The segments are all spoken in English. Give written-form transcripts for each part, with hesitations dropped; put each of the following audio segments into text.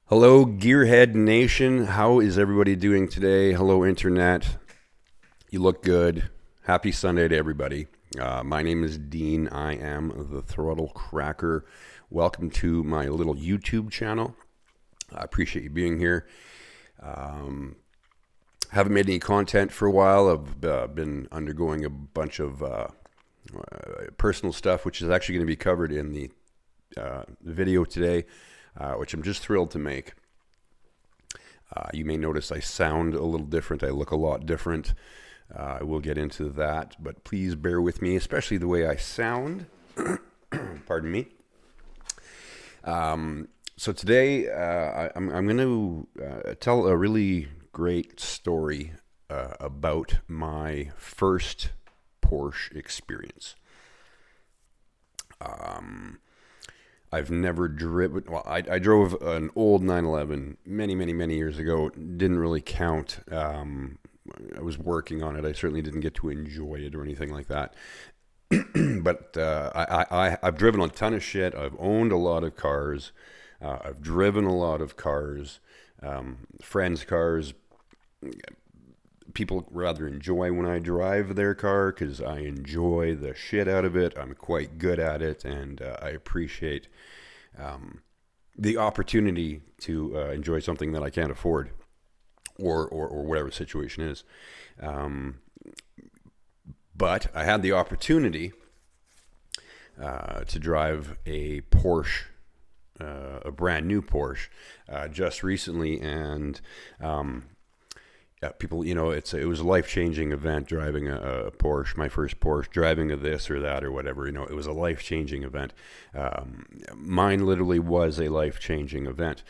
Hello, Gearhead Nation. How is everybody doing today? Hello, Internet. You look good. Happy Sunday to everybody. My name is Dean. I am the Throttle Cracker. Welcome to my little YouTube channel. I appreciate you being here. Haven't made any content for a while. I've been undergoing a bunch of personal stuff, which is actually going to be covered in the video today. Which I'm just thrilled to make. You may notice I sound a little different. I look a lot different. I will get into that, but please bear with me, especially the way I sound. Pardon me. So today I'm going to tell a really great story about my first Porsche experience. I've never driven. Well, I drove an old 911 many years ago. Didn't really count. I was working on it. I certainly didn't get to enjoy it or anything like that. But I've driven a ton of shit. I've owned a lot of cars. I've driven a lot of cars, friends' cars. People rather enjoy when I drive their car because I enjoy the shit out of it. I'm quite good at it, and I appreciate the opportunity to enjoy something that I can't afford, or whatever the situation is. But I had the opportunity to drive a Porsche, a brand new Porsche, just recently, and people, it was a life-changing event driving a Porsche, my first Porsche, driving a this or that or whatever. It was a life-changing event. Mine literally was a life-changing event.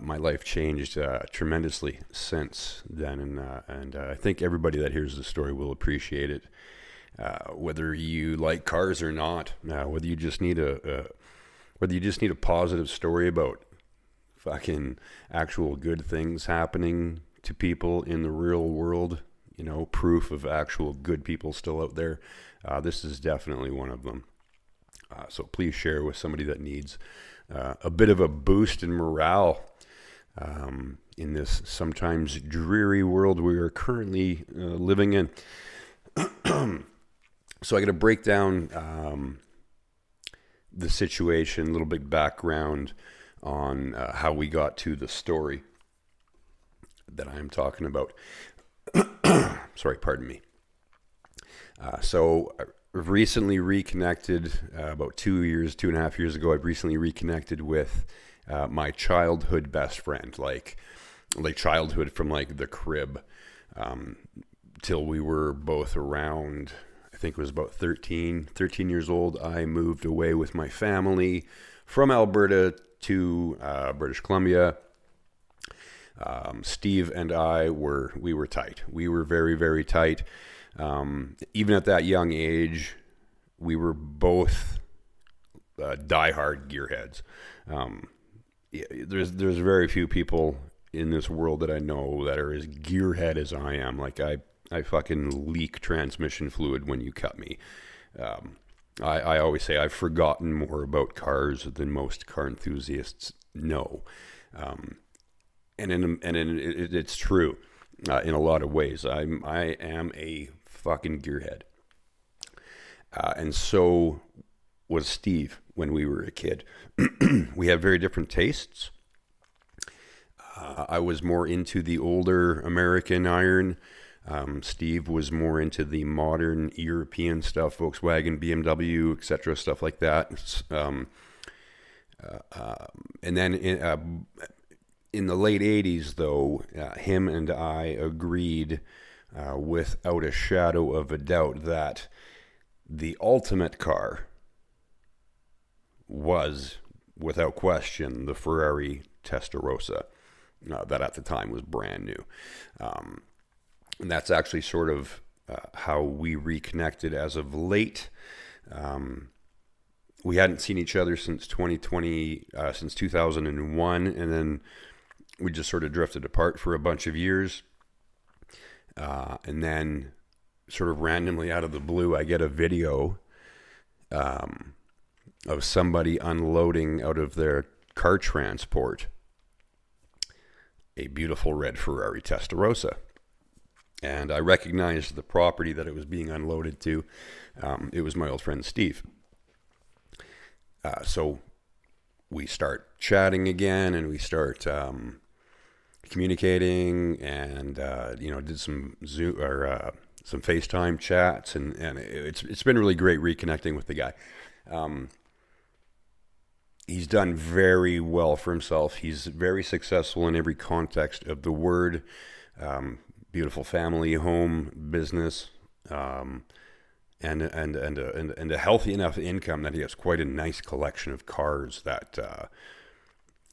My life changed tremendously since then, and I think everybody that hears the story will appreciate it. Whether you like cars or not, whether you just need a positive story about fucking actual good things happening to people in the real world, proof of actual good people still out there. This is definitely one of them. So please share with somebody that needs a bit of a boost in morale in this sometimes dreary world we are currently living in. So I got to break down the situation, a little bit background on how we got to the story that I'm talking about. Sorry, pardon me. So I've recently reconnected, about 2.5 years ago, I've recently reconnected with my childhood best friend, like childhood from like the crib, till we were both around, I think it was about 13 years old. I moved away with my family from Alberta to British Columbia. Steve and I were tight. We were very, very tight. Even at that young age, we were both diehard gearheads. There's very few people in this world that I know that are as gearhead as I am. Like I fucking leak transmission fluid when you cut me. I always say I've forgotten more about cars than most car enthusiasts know. And it's true in a lot of ways. I am a fucking gearhead, and so was Steve when we were a kid. We have very different tastes. I was more into the older American iron. Steve was more into the modern European stuff, Volkswagen, BMW, etc., stuff like that. And then in the late 80s, though, him and I agreed without a shadow of a doubt that the ultimate car was, without question, the Ferrari Testarossa, that at the time was brand new. And that's actually sort of how we reconnected as of late. We hadn't seen each other since 2020, since 2001, and then we just sort of drifted apart for a bunch of years. And then sort of randomly out of the blue, I get a video of somebody unloading out of their car transport a beautiful red Ferrari Testarossa. And I recognized the property that it was being unloaded to. It was my old friend Steve. So we start chatting again, and we start communicating, and did some Zoom or some FaceTime chats, and it's been really great reconnecting with the guy. He's done very well for himself. He's very successful in every context of the word. Beautiful family, home, business, and a healthy enough income that he has quite a nice collection of cars that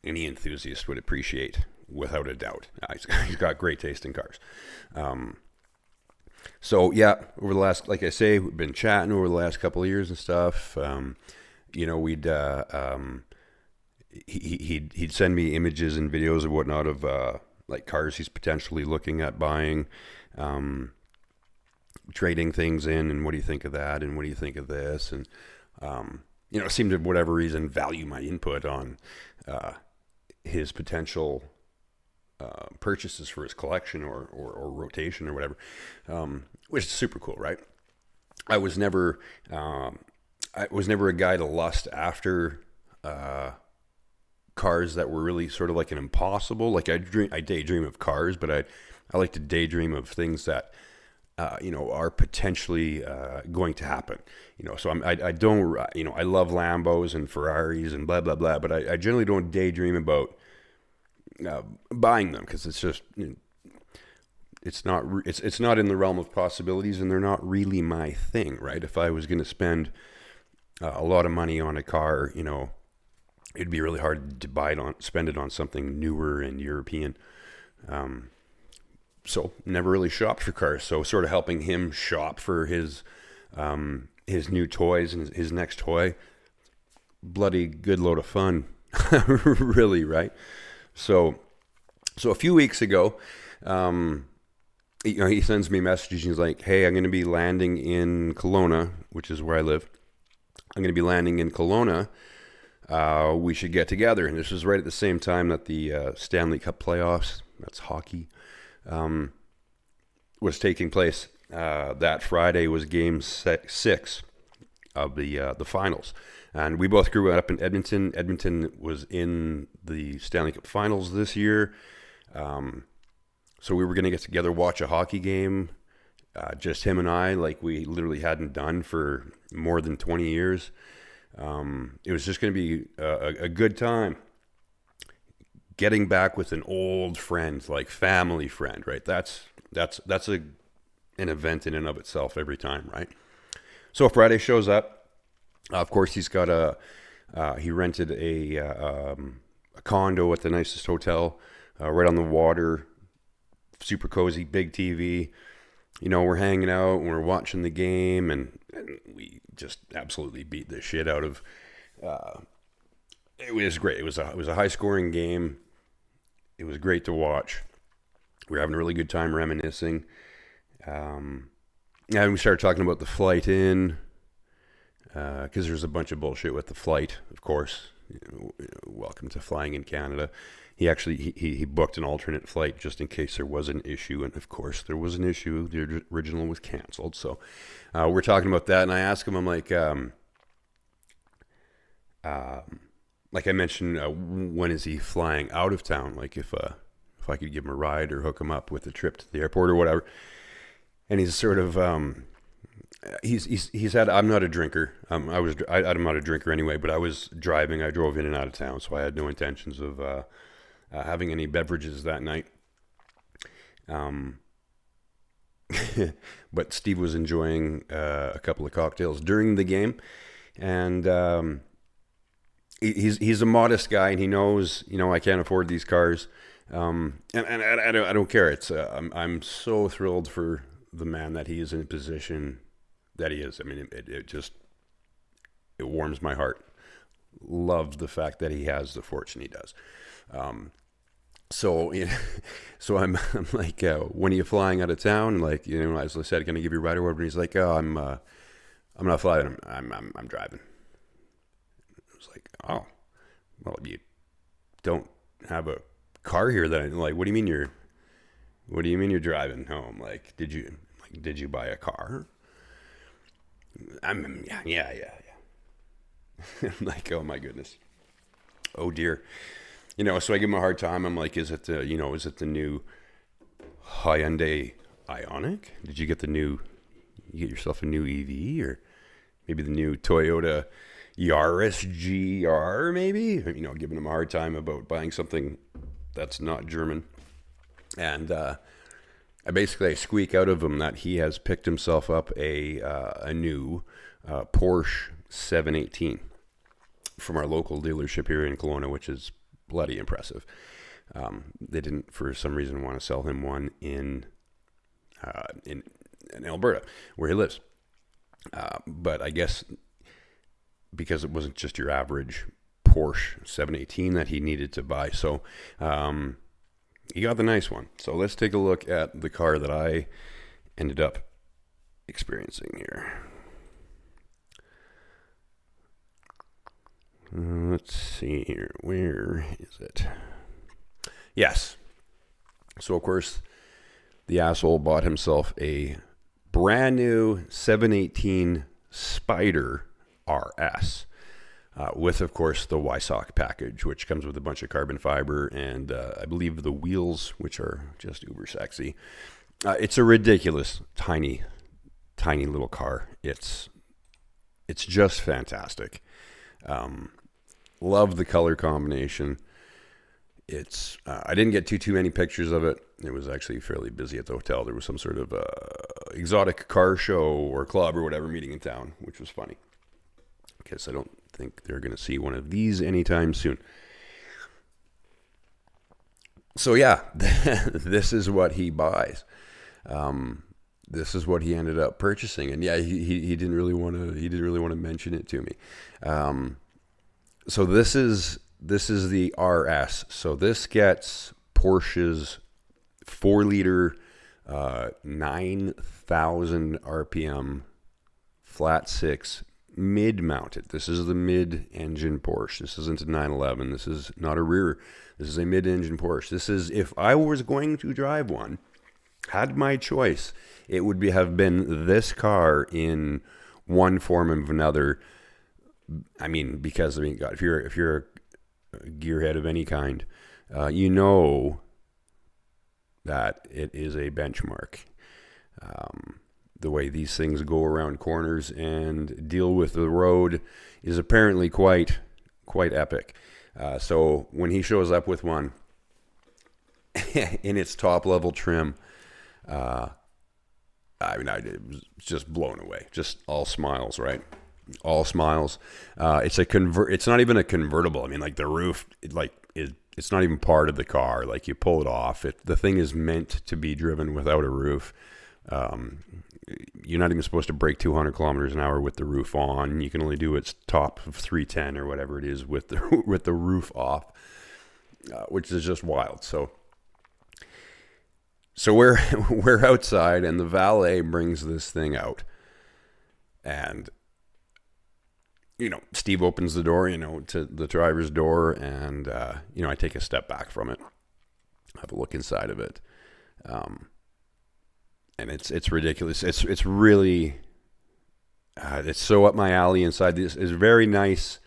any enthusiast would appreciate, without a doubt. He's got great taste in cars. So yeah, over the last, like I say, we've been chatting over the last couple of years and stuff. We'd he'd send me images and videos and whatnot of like cars he's potentially looking at buying, trading things in, and what do you think of that, and what do you think of this, and seemed to, whatever reason, value my input on his potential purchases for his collection or rotation or whatever, which is super cool, right? I was never a guy to lust after cars that were really sort of like an impossible. Like I daydream of cars, but I like to daydream of things that are potentially going to happen. So I don't, I love Lambos and Ferraris and blah blah blah, but I generally don't daydream about buying them, because it's just, it's not in the realm of possibilities, and they're not really my thing, right? If I was going to spend a lot of money on a car, it'd be really hard to spend it on something newer and European. So never really shopped for cars. So sort of helping him shop for his new toys and his next toy, bloody good load of fun, really, right? So a few weeks ago, he sends me messages. He's like, "Hey, I'm going to be landing in Kelowna, which is where I live. I'm going to be landing in Kelowna. We should get together." And this was right at the same time that the Stanley Cup playoffs, that's hockey, was taking place. That Friday was Game 6 of the finals, and we both grew up in Edmonton. Edmonton was in the Stanley Cup Finals this year, so we were going to get together, watch a hockey game, just him and I, like we literally hadn't done for more than 20 years. It was just going to be a good time. Getting back with an old friend, like family friend, right? That's an event in and of itself every time, right? So Friday shows up. Of course, he's got he rented a condo at the nicest hotel, right on the water, super cozy, big TV. We're hanging out and we're watching the game, and we just absolutely beat the shit out of. It was great. It was a high scoring game. It was great to watch. We were having a really good time reminiscing. And we started talking about the flight in, because there's a bunch of bullshit with the flight, of course. Welcome to flying in Canada. He actually he booked an alternate flight just in case there was an issue, and of course there was an issue. The original was canceled. So we're talking about that, and I asked him, I'm like I mentioned, when is he flying out of town? Like if I could give him a ride or hook him up with a trip to the airport or whatever. And he's sort of he's had. I'm not a drinker. I'm not a drinker anyway. But I was driving. I drove in and out of town, so I had no intentions of having any beverages that night. But Steve was enjoying a couple of cocktails during the game, and he's a modest guy, and he knows, I can't afford these cars, and I don't care. It's I'm so thrilled for the man that he is in a position that he is. I mean, it just warms my heart. Love the fact that he has the fortune he does. So I'm like, when are you flying out of town? Like, as I said, going to give you a ride or whatever. And he's like, oh, I'm not flying. I'm driving. I was like, oh, well, you don't have a car here that like, what do you mean you're driving home? Like, did you buy a car? Yeah. I'm like, oh my goodness. Oh dear. So I give him a hard time. I'm like, is it the new Hyundai Ioniq? Did you get yourself a new EV, or maybe the new Toyota Yaris GR, maybe? Giving him a hard time about buying something that's not German. And I squeak out of him that he has picked himself up a new Porsche 718 from our local dealership here in Kelowna, which is bloody impressive. They didn't, for some reason, want to sell him one in Alberta, where he lives. But I guess because it wasn't just your average Porsche 718 that he needed to buy, so he got the nice one. So let's take a look at the car that I ended up experiencing here. Let's see here. Where is it? Yes. So, of course, the asshole bought himself a brand new 718 Spider RS with, of course, the Wysock package, which comes with a bunch of carbon fiber and I believe the wheels, which are just uber sexy. It's a ridiculous, tiny little car. It's just fantastic. Love the color combination. It's I didn't get too many pictures of it. It was actually fairly busy at the hotel. There was some sort of exotic car show or club or whatever meeting in town, which was funny. Guess I don't think they're going to see one of these anytime soon. So yeah, this is what he buys. This is what he ended up purchasing, and yeah, he didn't really want to mention it to me. So this is the RS. So this gets Porsche's 4-liter, 9,000 RPM, flat six, mid-mounted. This is the mid-engine Porsche. This isn't a 911. This is not a rear. This is a mid-engine Porsche. This is, if I was going to drive one, had my choice, it would have been this car in one form or another. Because God, if you're a gearhead of any kind, you know that it is a benchmark. The way these things go around corners and deal with the road is apparently quite epic. So when he shows up with one in its top level trim, I was just blown away. Just all smiles, right? All smiles. It's not even a convertible. Like the roof, it's not even part of the car. Like you pull it off. The thing is meant to be driven without a roof. You're not even supposed to break 200 kilometers an hour with the roof on. You can only do its top of 310 or whatever it is with the roof off, which is just wild. So we're outside, and the valet brings this thing out, and Steve opens the door, to the driver's door, and I take a step back from it, have a look inside of it, and it's ridiculous. It's really it's so up my alley inside. This is very nice.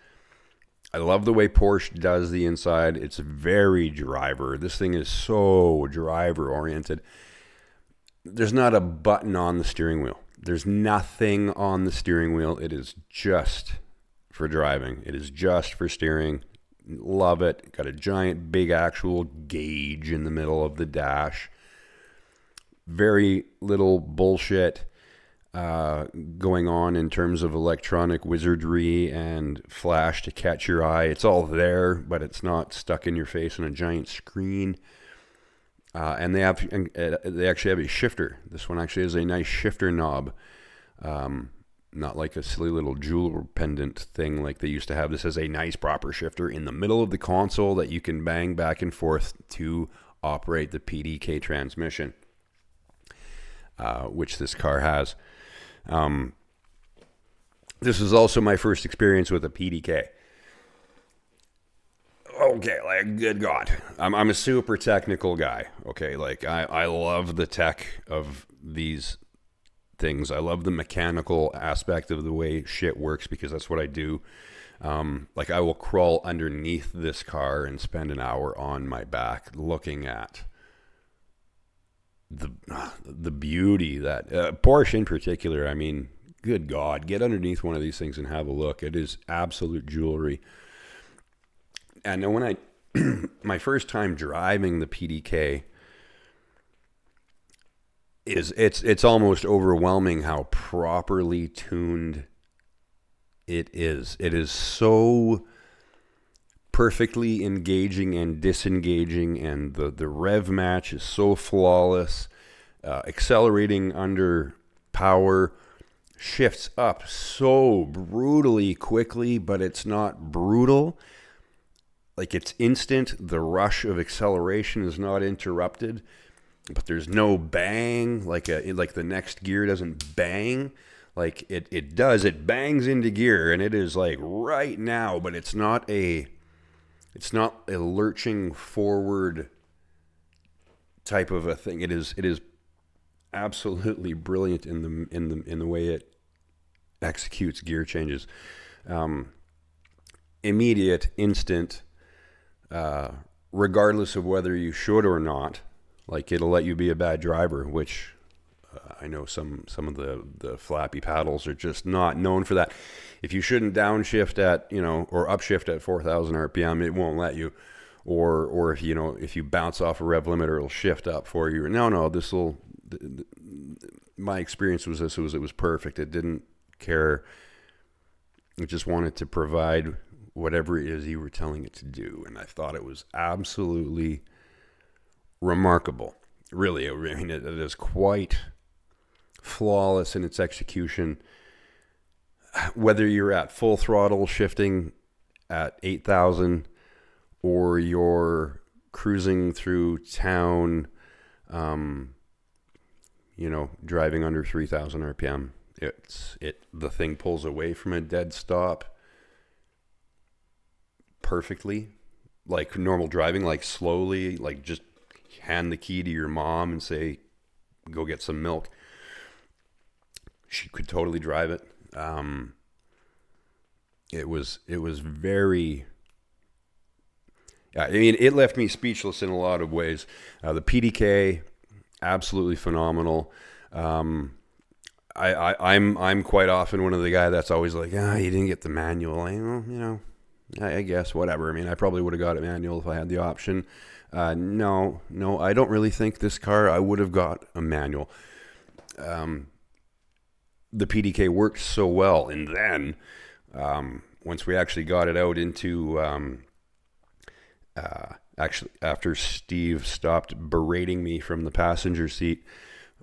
I love the way Porsche does the inside. It's very driver. This thing is so driver oriented. There's not a button on the steering wheel. There's nothing on the steering wheel. It is just for driving. It is just for steering. Love it. Got a giant big actual gauge in the middle of the dash. Very little bullshit going on in terms of electronic wizardry and flash to catch your eye. It's all there, but it's not stuck in your face on a giant screen. And they actually have a shifter. This one actually has a nice shifter knob. Not like a silly little jewel pendant thing like they used to have. This has a nice proper shifter in the middle of the console that you can bang back and forth to operate the PDK transmission, which this car has. This was also my first experience with a PDK. okay, like, good God. I'm a super technical guy, okay? Like, I love the tech of these things. I love the mechanical aspect of the way shit works because that's what I do. Like, I will crawl underneath this car and spend an hour on my back looking at the beauty that Porsche in particular. I mean, good God, get underneath one of these things and have a look. It is absolute jewelry. And when I my first time driving the PDK it's almost overwhelming how properly tuned it is. It is so perfectly engaging and disengaging, and the rev match is so flawless. Accelerating under power, shifts up so brutally quickly, but it's not brutal. Like, it's instant. The rush of acceleration is not interrupted, but there's no bang. Like the next gear doesn't bang. Like it does. It bangs into gear, and it is like right now, but it's not a lurching forward type of a thing. It is absolutely brilliant in the way it executes gear changes. Immediate, instant, regardless of whether you should or not. Like, it'll let you be a bad driver, which I know some of the flappy paddles are just not known for that. If you shouldn't downshift at, or upshift at 4,000 RPM, it won't let you. Or if you bounce off a rev limiter, it'll shift up for you. No, my experience was this. It was perfect. It didn't care. It just wanted to provide whatever it is you were telling it to do. And I thought it was absolutely remarkable. Really, I mean, it is quite flawless in its execution. Whether you're at full throttle shifting at 8,000 or you're cruising through town, driving under 3,000 RPM, the thing pulls away from a dead stop perfectly, like normal driving, like slowly, like just hand the key to your mom and say, go get some milk. She could totally drive it. It was very, I mean, it left me speechless in a lot of ways. The PDK, absolutely phenomenal. I'm quite often one of the guy that's always like, you didn't get the manual. I guess whatever. I mean, I probably would have got a manual if I had the option. No, I don't really think this car I would have got a manual. The PDK worked so well, and then once we actually got it out into actually after Steve stopped berating me from the passenger seat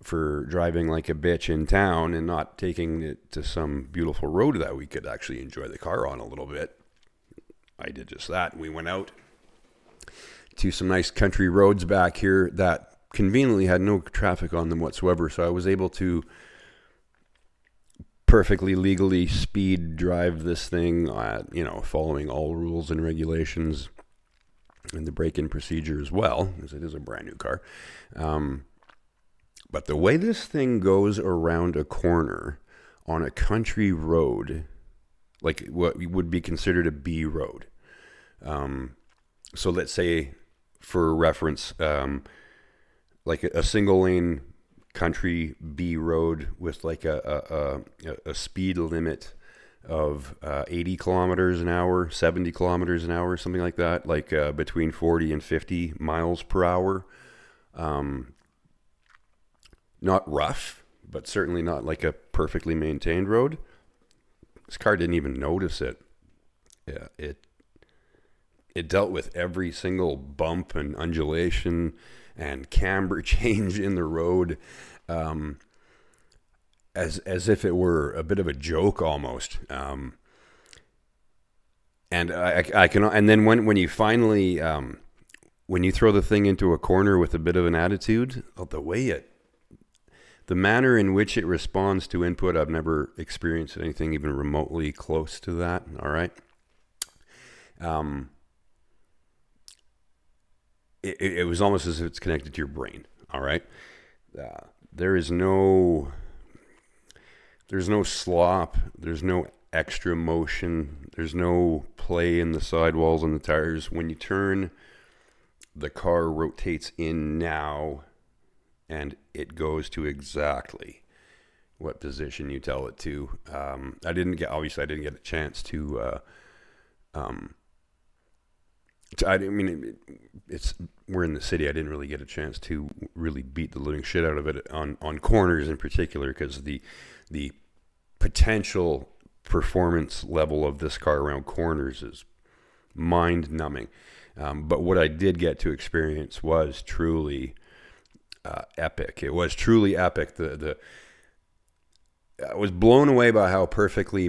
for driving like a bitch in town and not taking it to some beautiful road that we could actually enjoy the car on a little bit, I did just that. We went out to some nice country roads back here that conveniently had no traffic on them whatsoever, so I was able to perfectly legally speed drive this thing, following all rules and regulations and the break-in procedure as well, because it is a brand new car. But the way this thing goes around a corner on a country road, like what would be considered a B road. So let's say, for reference, like a single lane country B road with like a speed limit of 80 kilometers an hour, 70 kilometers an hour, something like that, like between 40 and 50 miles per hour. Not rough, but certainly not like a perfectly maintained road. This car didn't even notice it. Yeah, it dealt with every single bump and undulation and camber change in the road, as if it were a bit of a joke almost. And I can, and then when you finally when you throw the thing into a corner with a bit of an attitude, the manner in which it responds to input, I've never experienced anything even remotely close to that. All right. it was almost as if it's connected to your brain. All right. There's no slop. There's no extra motion. There's no play in the sidewalls and the tires. When you turn, the car rotates in now, and it goes to exactly what position you tell it to. I didn't get a chance to. We're in the city. I didn't really get a chance to really beat the living shit out of it on corners in particular, because the potential performance level of this car around corners is mind-numbing. But what I did get to experience was truly epic. It was truly epic. I was blown away by how perfectly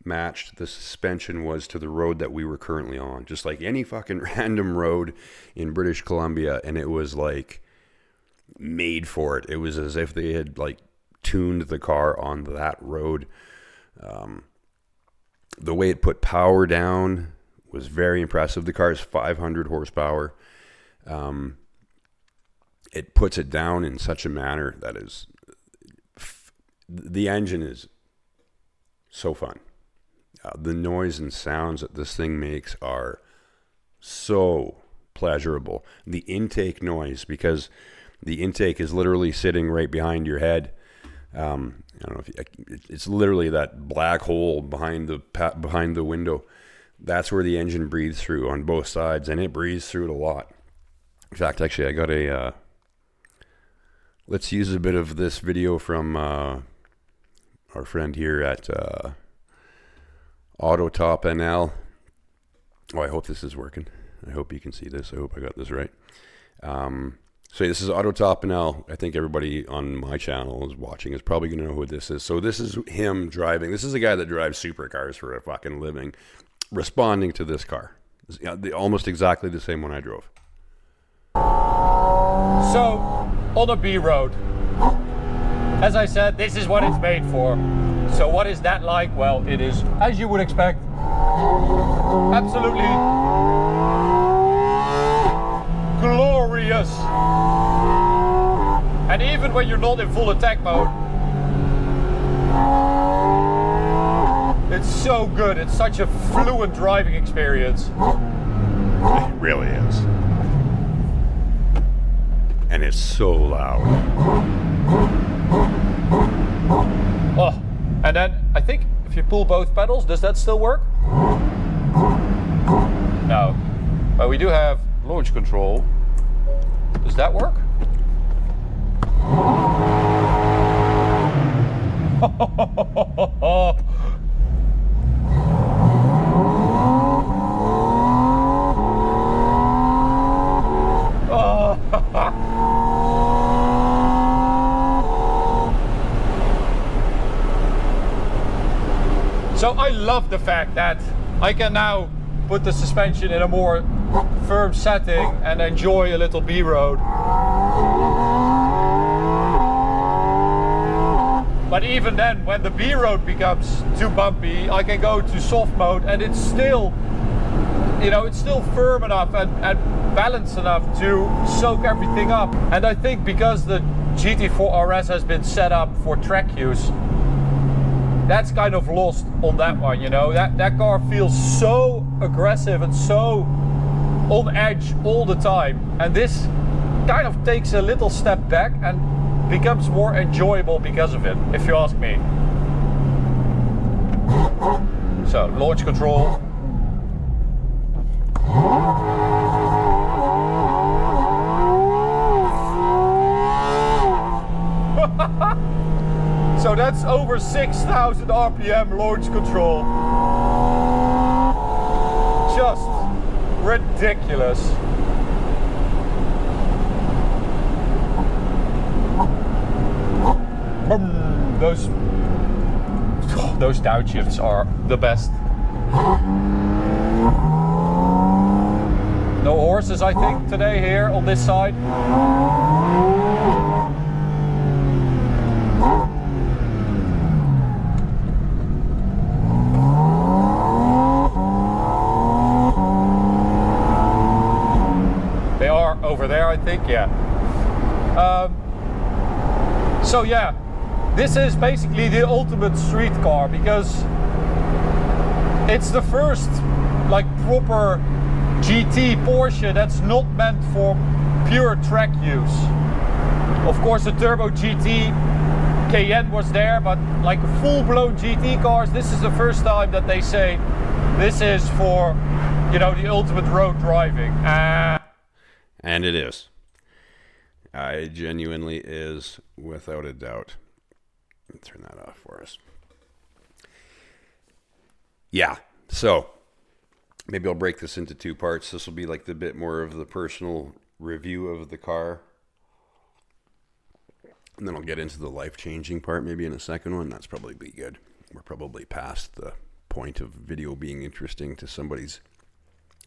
matched the suspension was to the road that we were currently on. Just like any fucking random road in British Columbia, and it was like made for it. It was as if they had like tuned the car on that road. The way it put power down was very impressive. The car is 500 horsepower. It puts it down in such a manner that is... the engine is so fun. The noise and sounds that this thing makes are so pleasurable. The intake noise, because the intake is literally sitting right behind your head. I don't know if it's literally that black hole behind the window. That's where the engine breathes through on both sides, and it breathes through it a lot. In fact, actually, I got a... let's use a bit of this video from our friend here at Autotop NL. Oh, I hope this is working. I hope you can see this. I hope I got this right. So this is Autotop NL. I think everybody on my channel is watching is probably going to know who this is. So this is him driving. This is a guy that drives supercars for a fucking living, responding to this car. Almost exactly the same one I drove. So, on a B road, as I said, this is what it's made for. So what is that like? Well, it is, as you would expect, absolutely glorious. And even when you're not in full attack mode, it's so good. It's such a fluent driving experience. It really is. And it's so loud. Oh, and then I think if you pull both pedals, does that still work? No. But we do have launch control. Does that work? So I love the fact that I can now put the suspension in a more firm setting and enjoy a little B-road. But even then, when the B-road becomes too bumpy, I can go to soft mode and it's still, it's still firm enough and balanced enough to soak everything up. And I think because the GT4 RS has been set up for track use, that's kind of lost on that one, That car feels so aggressive and so on edge all the time. And this kind of takes a little step back and becomes more enjoyable because of it, if you ask me. So, launch control. So that's over 6,000 RPM launch control. Just ridiculous. Those downshifts are the best. No horses, I think, today here on this side. over there, I think. Yeah. So yeah, this is basically the ultimate street car because it's the first like proper GT Porsche that's not meant for pure track use. Of course, the Turbo GT Cayenne was there, but like full-blown GT cars, this is the first time that they say this is for, you know, the ultimate road driving. And it is. It genuinely is, without a doubt. Let me turn that off for us. Yeah, so maybe I'll break this into two parts. This will be like the bit more of the personal review of the car. And then I'll get into the life-changing part maybe in a second one. That's probably be good. We're probably past the point of video being interesting to somebody's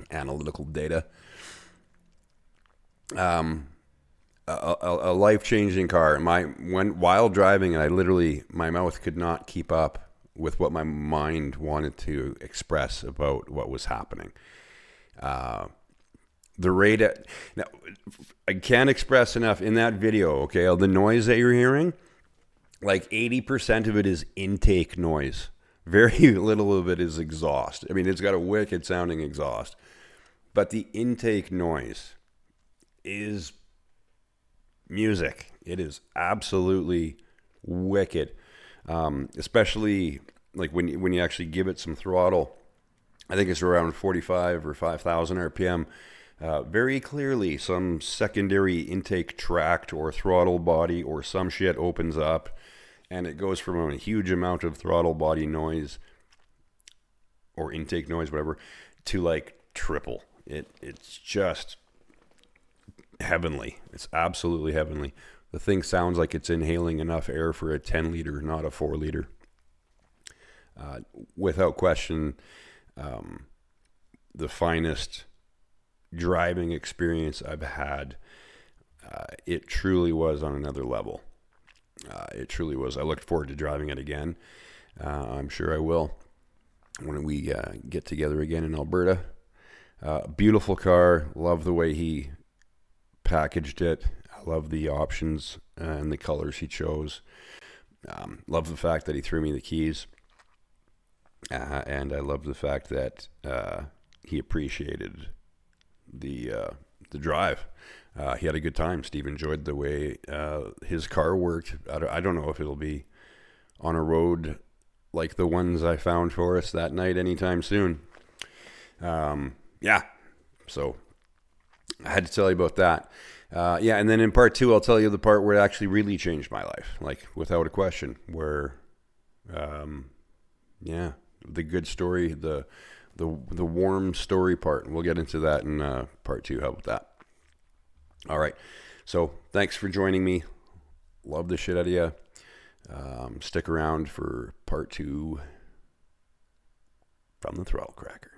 analytical data. A life-changing car. While driving, I literally, my mouth could not keep up with what my mind wanted to express about what was happening. The rate at, now, I can't express enough in that video, okay? The noise that you're hearing, like 80% of it is intake noise. Very little of it is exhaust. I mean, it's got a wicked sounding exhaust. But the intake noise is music. It is absolutely wicked. Especially like when you actually give it some throttle. I think it's around 45 or 5,000 RPM. Very clearly, some secondary intake tract or throttle body or some shit opens up, and it goes from a huge amount of throttle body noise or intake noise, whatever, to like triple. It's just heavenly. It's absolutely heavenly. The thing sounds like it's inhaling enough air for a 10 liter, not a 4 liter. Without question, the finest driving experience I've had. It truly was on another level. It truly was. I looked forward to driving it again. I'm sure I will when we get together again in Alberta. Beautiful car. Love the way he packaged it. I love the options and the colors he chose. Love the fact that he threw me the keys. And I love the fact that he appreciated the drive. He had a good time. Steve enjoyed the way his car worked. I don't know if it'll be on a road like the ones I found for us that night anytime soon. Yeah, so I had to tell you about that. Yeah, and then in part two, I'll tell you the part where it actually really changed my life, like without a question, where, yeah, the good story, the warm story part. We'll get into that in part two. How about that? All right. So thanks for joining me. Love the shit out of you. Stick around for part two from the Throttle Cracker.